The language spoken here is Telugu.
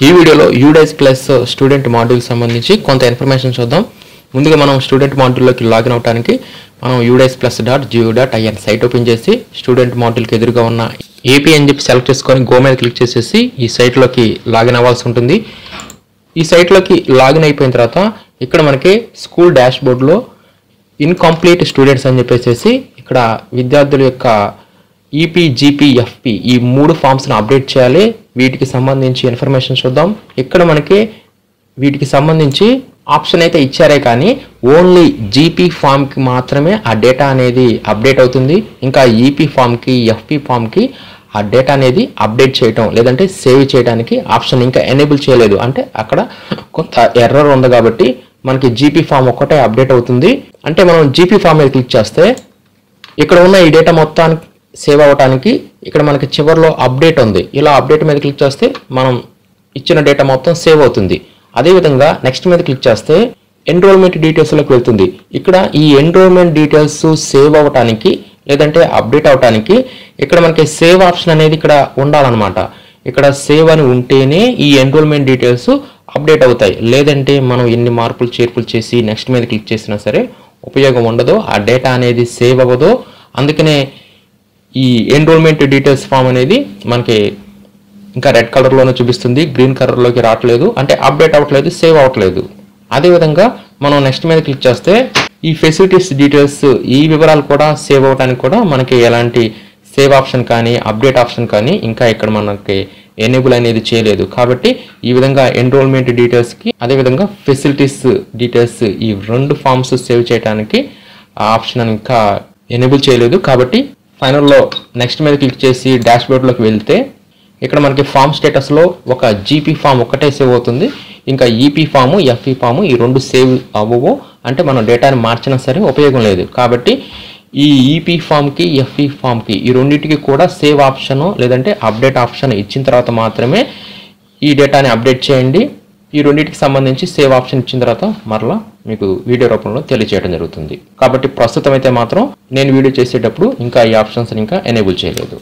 ఈ వీడియోలో UDAIS ప్లస్ స్టూడెంట్ మాడ్యూల్ సంబంధించి కొంత ఇన్ఫర్మేషన్ చూద్దాం. ముందుగా మనం స్టూడెంట్ మాడ్యూల్లోకి లాగిన్ అవడానికి మనం udais+.gu.in సైట్ ఓపెన్ చేసి స్టూడెంట్ మాడ్యూల్కి ఎదురుగా ఉన్న ఏపీ అని చెప్పి సెలెక్ట్ చేసుకొని గో మీద క్లిక్ చేసేసి ఈ సైట్లోకి లాగిన్ అవ్వాల్సి ఉంటుంది. ఈ సైట్లోకి లాగిన్ అయిపోయిన తర్వాత ఇక్కడ మనకి స్కూల్ డాష్బోర్డ్లో ఇన్కంప్లీట్ స్టూడెంట్స్ అని చెప్పేసి ఇక్కడ విద్యార్థుల యొక్క ఈపీ, జీపీ, ఎఫ్పీ ఈ 3 ఫామ్స్ని అప్డేట్ చేయాలి. వీటికి సంబంధించి ఇన్ఫర్మేషన్ చూద్దాం. ఇక్కడ మనకి వీటికి సంబంధించి ఆప్షన్ అయితే ఇచ్చారే కానీ ఓన్లీ జీపీ ఫామ్కి మాత్రమే ఆ డేటా అనేది అప్డేట్ అవుతుంది. ఇంకా ఈపీ ఫామ్కి, ఎఫ్పీ ఫామ్కి ఆ డేటా అనేది అప్డేట్ చేయటం లేదంటే సేవ్ చేయడానికి ఆప్షన్ ఇంకా ఎనేబుల్ చేయలేదు. అంటే అక్కడ కొంత ఎర్రర్ ఉంది కాబట్టి మనకి జీపీ ఫామ్ ఒక్కటే అప్డేట్ అవుతుంది. అంటే మనం జీపీ ఫామ్ మీద క్లిక్ చేస్తే ఇక్కడ ఉన్న ఈ డేటా మొత్తానికి సేవ్ అవ్వడానికి ఇక్కడ మనకి చివరిలో అప్డేట్ ఉంది. ఇలా అప్డేట్ మీద క్లిక్ చేస్తే మనం ఇచ్చిన డేటా మొత్తం సేవ్ అవుతుంది. అదేవిధంగా నెక్స్ట్ మీద క్లిక్ చేస్తే ఎన్రోల్మెంట్ డీటెయిల్స్లోకి వెళ్తుంది. ఇక్కడ ఈ ఎన్రోల్మెంట్ డీటెయిల్స్ సేవ్ అవ్వడానికి లేదంటే అప్డేట్ అవ్వడానికి ఇక్కడ మనకి సేవ్ ఆప్షన్ అనేది ఇక్కడ ఉండాలన్నమాట. ఇక్కడ సేవ్ అని ఉంటేనే ఈ ఎన్రోల్మెంట్ డీటెయిల్స్ అప్డేట్ అవుతాయి. లేదంటే మనం ఎన్ని మార్పులు చేర్పులు చేసి నెక్స్ట్ మీద క్లిక్ చేసినా సరే ఉపయోగం ఉండదు. ఆ డేటా అనేది సేవ్ అవ్వదు. అందుకనే ఈ ఎన్రోల్మెంట్ డీటెయిల్స్ ఫామ్ అనేది మనకి ఇంకా రెడ్ కలర్లోనే చూపిస్తుంది, గ్రీన్ కలర్లోకి రావట్లేదు. అంటే అప్డేట్ అవ్వట్లేదు, సేవ్ అవ్వట్లేదు. అదేవిధంగా మనం నెక్స్ట్ మీద క్లిక్ చేస్తే ఈ ఫెసిలిటీస్ డీటెయిల్స్ ఈ వివరాలు కూడా సేవ్ అవ్వడానికి కూడా మనకి ఎలాంటి సేవ్ ఆప్షన్ కానీ అప్డేట్ ఆప్షన్ కానీ ఇంకా ఇక్కడ మనకి ఎనేబుల్ అనేది చేయలేదు. కాబట్టి ఈ విధంగా ఎన్రోల్మెంట్ డీటెయిల్స్కి అదేవిధంగా ఫెసిలిటీస్ డీటెయిల్స్ ఈ 2 ఫామ్స్ సేవ్ చేయడానికి ఆ ఆప్షన్ ఇంకా ఎనేబుల్ చేయలేదు. కాబట్టి ఫైనల్లో నెక్స్ట్ మీద క్లిక్ చేసి డాష్బోర్డ్లోకి వెళ్తే ఇక్కడ మనకి ఫామ్ స్టేటస్లో ఒక జీపీ ఫామ్ ఒక్కటే సేవ్ అవుతుంది. ఇంకా ఈపీ ఫాము, ఎఫ్ఈ ఫాము ఈ 2 సేవ్ అవ్వవు. అంటే మనం డేటాని మార్చినా సరే ఉపయోగం లేదు. కాబట్టి ఈ ఈపీ ఫామ్కి, ఎఫ్ఈ ఫామ్కి ఈ రెండింటికి కూడా సేవ్ ఆప్షన్ లేదంటే అప్డేట్ ఆప్షన్ ఇచ్చిన తర్వాత మాత్రమే ఈ డేటాని అప్డేట్ చేయండి. ఈ రెండింటికి సంబంధించి సేవ్ ఆప్షన్ ఇచ్చిన తర్వాత మరలా మీకు వీడియో రూపంలో తెలియజేయడం జరుగుతుంది. కాబట్టి ప్రస్తుతం అయితే మాత్రం నేను వీడియో చేసేటప్పుడు ఇంకా ఈ ఆప్షన్స్ ఇంకా ఎనేబుల్ చేయలేదు.